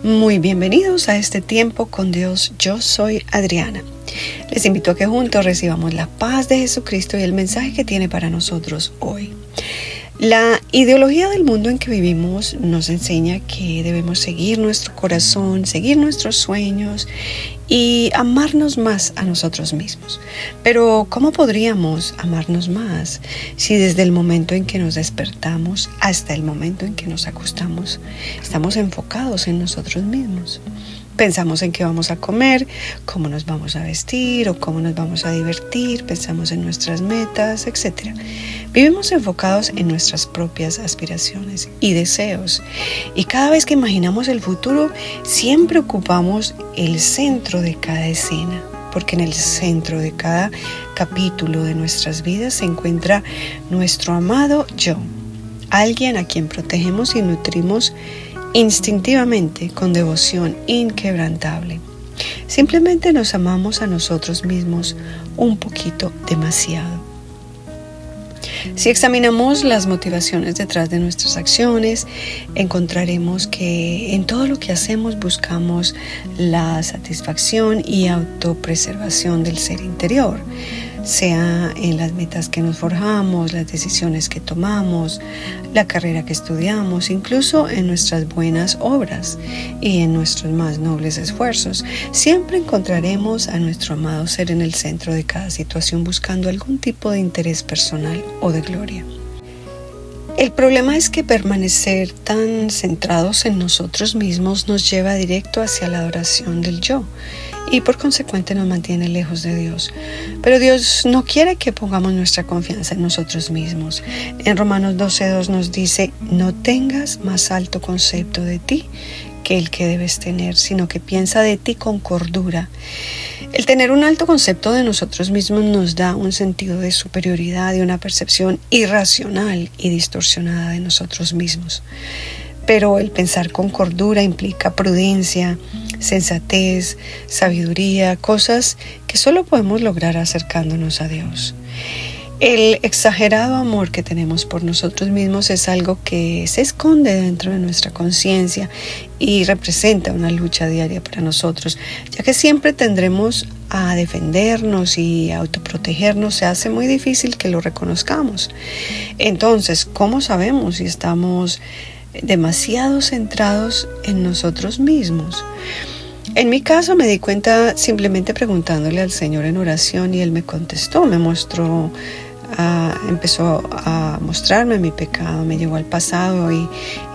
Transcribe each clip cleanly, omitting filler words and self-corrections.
Muy bienvenidos a este tiempo con Dios. Yo soy Adriana. Les invito a que juntos recibamos la paz de Jesucristo y el mensaje que tiene para nosotros hoy. La ideología del mundo en que vivimos nos enseña que debemos seguir nuestro corazón, seguir nuestros sueños y amarnos más a nosotros mismos. Pero ¿cómo podríamos amarnos más si desde el momento en que nos despertamos hasta el momento en que nos acostamos estamos enfocados en nosotros mismos? Pensamos en qué vamos a comer, cómo nos vamos a vestir o cómo nos vamos a divertir, pensamos en nuestras metas, etc. Vivimos enfocados en nuestras propias aspiraciones y deseos. Y cada vez que imaginamos el futuro, siempre ocupamos el centro de cada escena, porque en el centro de cada capítulo de nuestras vidas se encuentra nuestro amado yo, alguien a quien protegemos y nutrimos instintivamente con devoción inquebrantable. Simplemente nos amamos a nosotros mismos un poquito demasiado. Si examinamos las motivaciones detrás de nuestras acciones, encontraremos que en todo lo que hacemos buscamos la satisfacción y autopreservación del ser interior, sea en las metas que nos forjamos, las decisiones que tomamos, la carrera que estudiamos, incluso en nuestras buenas obras y en nuestros más nobles esfuerzos. Siempre encontraremos a nuestro amado ser en el centro de cada situación buscando algún tipo de interés personal o de gloria. El problema es que permanecer tan centrados en nosotros mismos nos lleva directo hacia la adoración del yo y por consecuente nos mantiene lejos de Dios. Pero Dios no quiere que pongamos nuestra confianza en nosotros mismos. En Romanos 12:2 nos dice: no tengas más alto concepto de ti que el que debes tener, sino que piensa de ti con cordura. El tener un alto concepto de nosotros mismos nos da un sentido de superioridad y una percepción irracional y distorsionada de nosotros mismos. Pero el pensar con cordura implica prudencia, sensatez, sabiduría, cosas que solo podemos lograr acercándonos a Dios. El exagerado amor que tenemos por nosotros mismos es algo que se esconde dentro de nuestra conciencia y representa una lucha diaria para nosotros, ya que siempre tendremos a defendernos y a autoprotegernos. Se hace muy difícil que lo reconozcamos. Entonces, ¿cómo sabemos si estamos demasiado centrados en nosotros mismos? En mi caso me di cuenta simplemente preguntándole al Señor en oración y Él me contestó, empezó a mostrarme mi pecado, me llevó al pasado y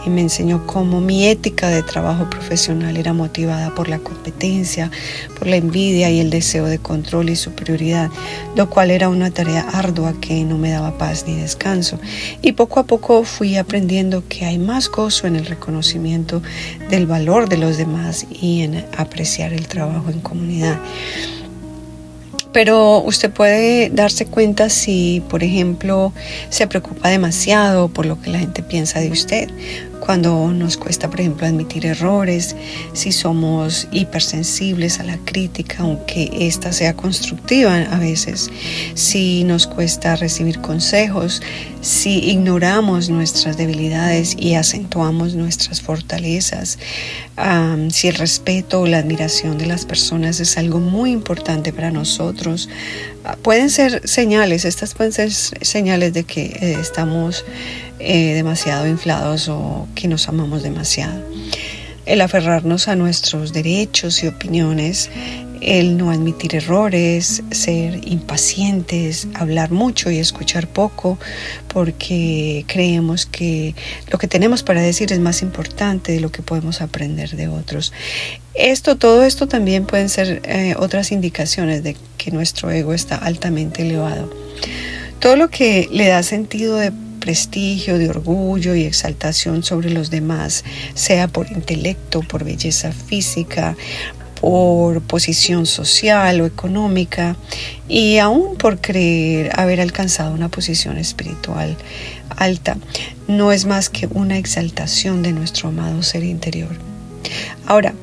me enseñó cómo mi ética de trabajo profesional era motivada por la competencia, por la envidia y el deseo de control y superioridad, lo cual era una tarea ardua que no me daba paz ni descanso. Y poco a poco fui aprendiendo que hay más gozo en el reconocimiento del valor de los demás y en apreciar el trabajo en comunidad. Pero usted puede darse cuenta si, por ejemplo, se preocupa demasiado por lo que la gente piensa de usted. Cuando nos cuesta, por ejemplo, admitir errores, si somos hipersensibles a la crítica, aunque ésta sea constructiva a veces, si nos cuesta recibir consejos, si ignoramos nuestras debilidades y acentuamos nuestras fortalezas, si el respeto o la admiración de las personas es algo muy importante para nosotros. Pueden ser señales, estas pueden ser señales de que estamos demasiado inflados o que nos amamos demasiado. El aferrarnos a nuestros derechos y opiniones, el no admitir errores, ser impacientes, hablar mucho y escuchar poco porque creemos que lo que tenemos para decir es más importante de lo que podemos aprender de otros. Todo esto también pueden ser otras indicaciones de que nuestro ego está altamente elevado. Todo lo que le da sentido de prestigio, de orgullo y exaltación sobre los demás, sea por intelecto, por belleza física, por posición social o económica y aún por creer haber alcanzado una posición espiritual alta, no es más que una exaltación de nuestro amado ser interior. Ahora,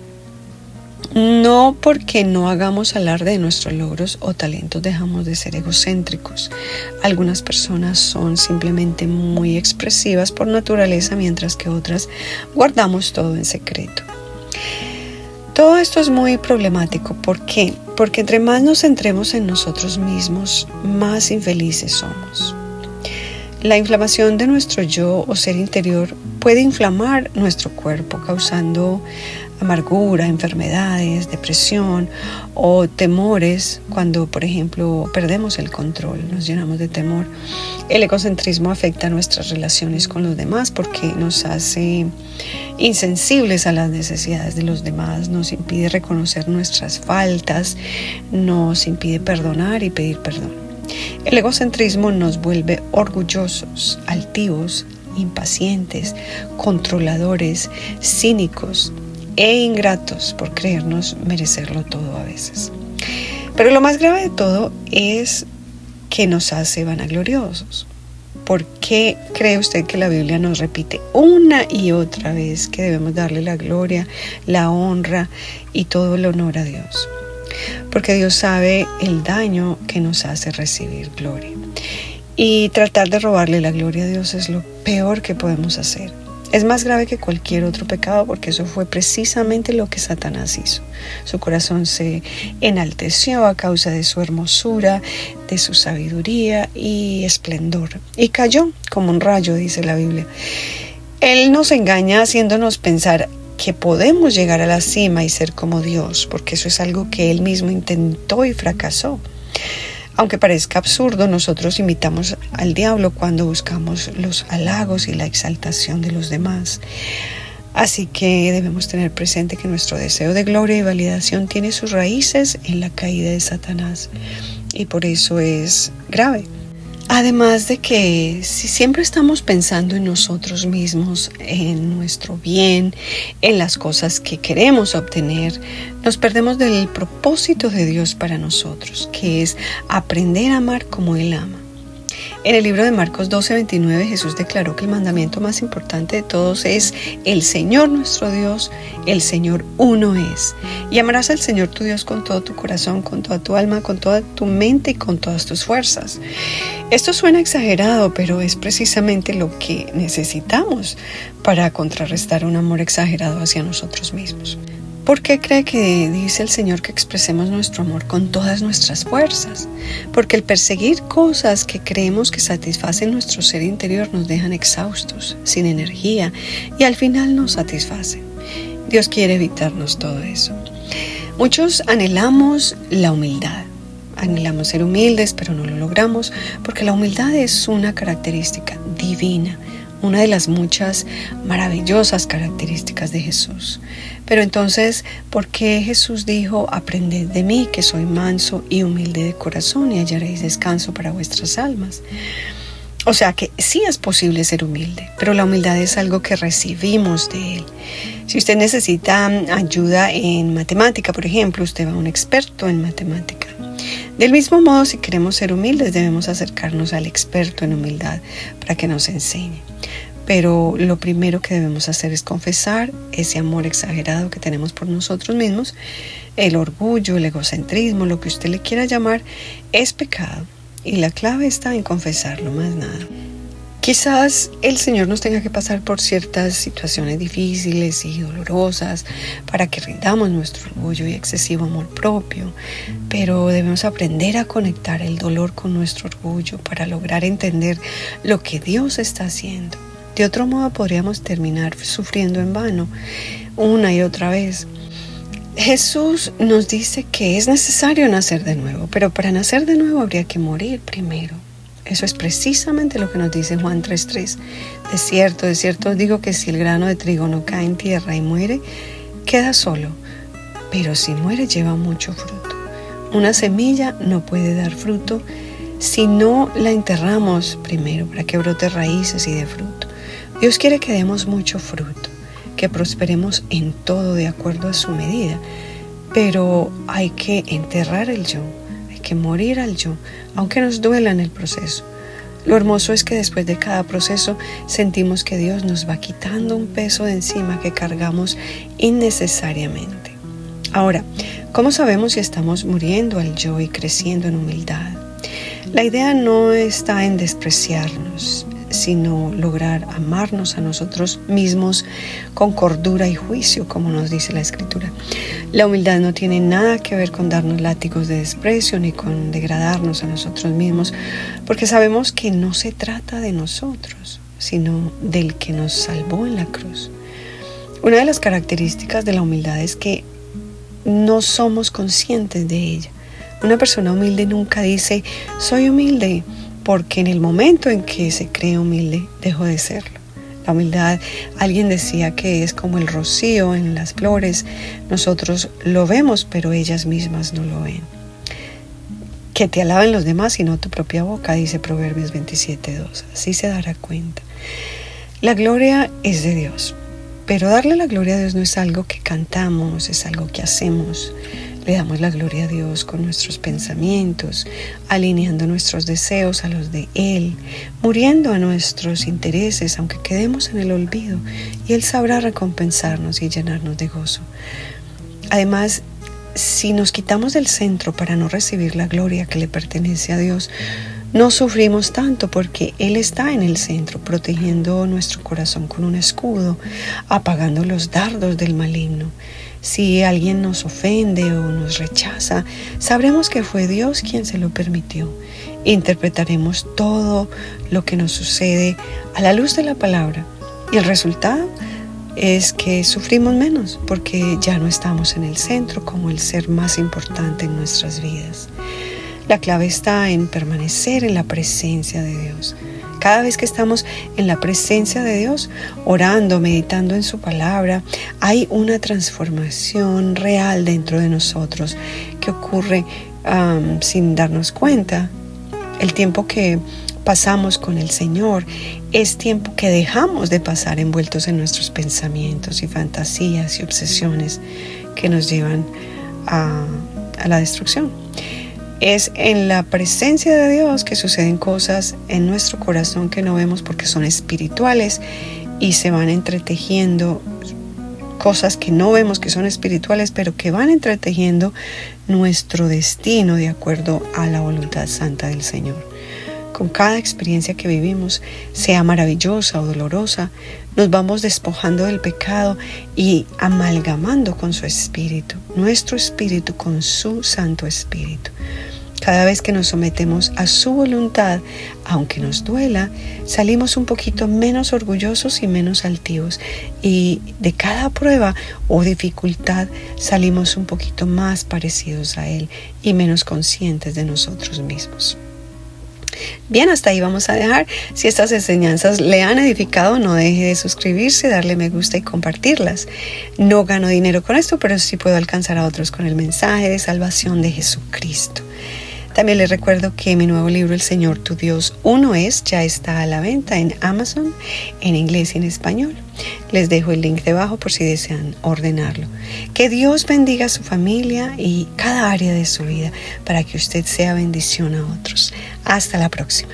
no porque no hagamos alarde de nuestros logros o talentos dejamos de ser egocéntricos. Algunas personas son simplemente muy expresivas por naturaleza, mientras que otras guardamos todo en secreto. Todo esto es muy problemático. ¿Por qué? Porque entre más nos centremos en nosotros mismos, más infelices somos. La inflamación de nuestro yo o ser interior puede inflamar nuestro cuerpo, causando amargura, enfermedades, depresión o temores cuando, por ejemplo, perdemos el control, nos llenamos de temor. El egocentrismo afecta nuestras relaciones con los demás porque nos hace insensibles a las necesidades de los demás, nos impide reconocer nuestras faltas, nos impide perdonar y pedir perdón. El egocentrismo nos vuelve orgullosos, altivos, impacientes, controladores, cínicos e ingratos por creernos merecerlo todo a veces. Pero lo más grave de todo es que nos hace vanagloriosos. ¿Por qué cree usted que la Biblia nos repite una y otra vez que debemos darle la gloria, la honra y todo el honor a Dios? Porque Dios sabe el daño que nos hace recibir gloria. Y tratar de robarle la gloria a Dios es lo peor que podemos hacer. Es más grave que cualquier otro pecado porque eso fue precisamente lo que Satanás hizo. Su corazón se enalteció a causa de su hermosura, de su sabiduría y esplendor. Y cayó como un rayo, dice la Biblia. Él nos engaña haciéndonos pensar que podemos llegar a la cima y ser como Dios, porque eso es algo que él mismo intentó y fracasó. Aunque parezca absurdo, nosotros imitamos al diablo cuando buscamos los halagos y la exaltación de los demás. Así que debemos tener presente que nuestro deseo de gloria y validación tiene sus raíces en la caída de Satanás. Y por eso es grave. Además de que si siempre estamos pensando en nosotros mismos, en nuestro bien, en las cosas que queremos obtener, nos perdemos del propósito de Dios para nosotros, que es aprender a amar como Él ama. En el libro de Marcos 12:29 Jesús declaró que el mandamiento más importante de todos es el Señor nuestro Dios, el Señor uno es. Y amarás al Señor tu Dios con todo tu corazón, con toda tu alma, con toda tu mente y con todas tus fuerzas. Esto suena exagerado, pero es precisamente lo que necesitamos para contrarrestar un amor exagerado hacia nosotros mismos. ¿Por qué cree que dice el Señor que expresemos nuestro amor con todas nuestras fuerzas? Porque el perseguir cosas que creemos que satisfacen nuestro ser interior nos dejan exhaustos, sin energía y al final nos satisfacen. Dios quiere evitarnos todo eso. Muchos anhelamos la humildad. Anhelamos ser humildes, pero no lo logramos porque la humildad es una característica divina. Una de las muchas maravillosas características de Jesús. Pero entonces, ¿por qué Jesús dijo, aprended de mí, que soy manso y humilde de corazón, y hallaréis descanso para vuestras almas? O sea que sí es posible ser humilde, pero la humildad es algo que recibimos de Él. Si usted necesita ayuda en matemática, por ejemplo, usted va a un experto en matemática. Del mismo modo, si queremos ser humildes, debemos acercarnos al experto en humildad para que nos enseñe. Pero lo primero que debemos hacer es confesar ese amor exagerado que tenemos por nosotros mismos. El orgullo, el egocentrismo, lo que usted le quiera llamar, es pecado. Y la clave está en confesarlo, más nada. Quizás el Señor nos tenga que pasar por ciertas situaciones difíciles y dolorosas para que rindamos nuestro orgullo y excesivo amor propio, pero debemos aprender a conectar el dolor con nuestro orgullo para lograr entender lo que Dios está haciendo. De otro modo podríamos terminar sufriendo en vano una y otra vez. Jesús nos dice que es necesario nacer de nuevo, pero para nacer de nuevo habría que morir primero. Eso es precisamente lo que nos dice Juan 3:3. De cierto os digo que si el grano de trigo no cae en tierra y muere, queda solo, pero si muere lleva mucho fruto. Una semilla no puede dar fruto si no la enterramos primero para que brote raíces y dé fruto. Dios quiere que demos mucho fruto, que prosperemos en todo de acuerdo a su medida, pero hay que enterrar el yo. Que morir al yo, aunque nos duela en el proceso. Lo hermoso es que después de cada proceso sentimos que Dios nos va quitando un peso de encima que cargamos innecesariamente. Ahora, ¿cómo sabemos si estamos muriendo al yo y creciendo en humildad? La idea no está en despreciarnos, sino lograr amarnos a nosotros mismos con cordura y juicio, como nos dice la Escritura. La humildad no tiene nada que ver con darnos látigos de desprecio ni con degradarnos a nosotros mismos, porque sabemos que no se trata de nosotros, sino del que nos salvó en la cruz. Una de las características de la humildad es que no somos conscientes de ella. Una persona humilde nunca dice, soy humilde, porque en el momento en que se cree humilde, dejó de serlo. La humildad, alguien decía que es como el rocío en las flores. Nosotros lo vemos, pero ellas mismas no lo ven. Que te alaben los demás y no tu propia boca, dice Proverbios 27:2. Así se dará cuenta. La gloria es de Dios, pero darle la gloria a Dios no es algo que cantamos, es algo que hacemos. Le damos la gloria a Dios con nuestros pensamientos, alineando nuestros deseos a los de Él, muriendo a nuestros intereses, aunque quedemos en el olvido, y Él sabrá recompensarnos y llenarnos de gozo. Además, si nos quitamos del centro para no recibir la gloria que le pertenece a Dios, no sufrimos tanto porque Él está en el centro, protegiendo nuestro corazón con un escudo, apagando los dardos del maligno. Si alguien nos ofende o nos rechaza, sabremos que fue Dios quien se lo permitió. Interpretaremos todo lo que nos sucede a la luz de la palabra. Y el resultado es que sufrimos menos porque ya no estamos en el centro como el ser más importante en nuestras vidas. La clave está en permanecer en la presencia de Dios. Cada vez que estamos en la presencia de Dios, orando, meditando en su palabra, hay una transformación real dentro de nosotros que ocurre sin darnos cuenta. El tiempo que pasamos con el Señor es tiempo que dejamos de pasar envueltos en nuestros pensamientos y fantasías y obsesiones que nos llevan a la destrucción. Es en la presencia de Dios que suceden cosas en nuestro corazón que no vemos porque son espirituales y se van entretejiendo cosas que no vemos que son espirituales, pero que van entretejiendo nuestro destino de acuerdo a la voluntad santa del Señor. Con cada experiencia que vivimos, sea maravillosa o dolorosa, nos vamos despojando del pecado y amalgamando con su espíritu, nuestro espíritu con su Santo Espíritu. Cada vez que nos sometemos a su voluntad, aunque nos duela, salimos un poquito menos orgullosos y menos altivos. Y de cada prueba o dificultad salimos un poquito más parecidos a Él y menos conscientes de nosotros mismos. Bien, hasta ahí vamos a dejar. Si estas enseñanzas le han edificado, no deje de suscribirse, darle me gusta y compartirlas. No gano dinero con esto, pero sí puedo alcanzar a otros con el mensaje de salvación de Jesucristo. También les recuerdo que mi nuevo libro, El Señor tu Dios Uno Es, ya está a la venta en Amazon, en inglés y en español. Les dejo el link debajo por si desean ordenarlo. Que Dios bendiga a su familia y cada área de su vida para que usted sea bendición a otros. Hasta la próxima.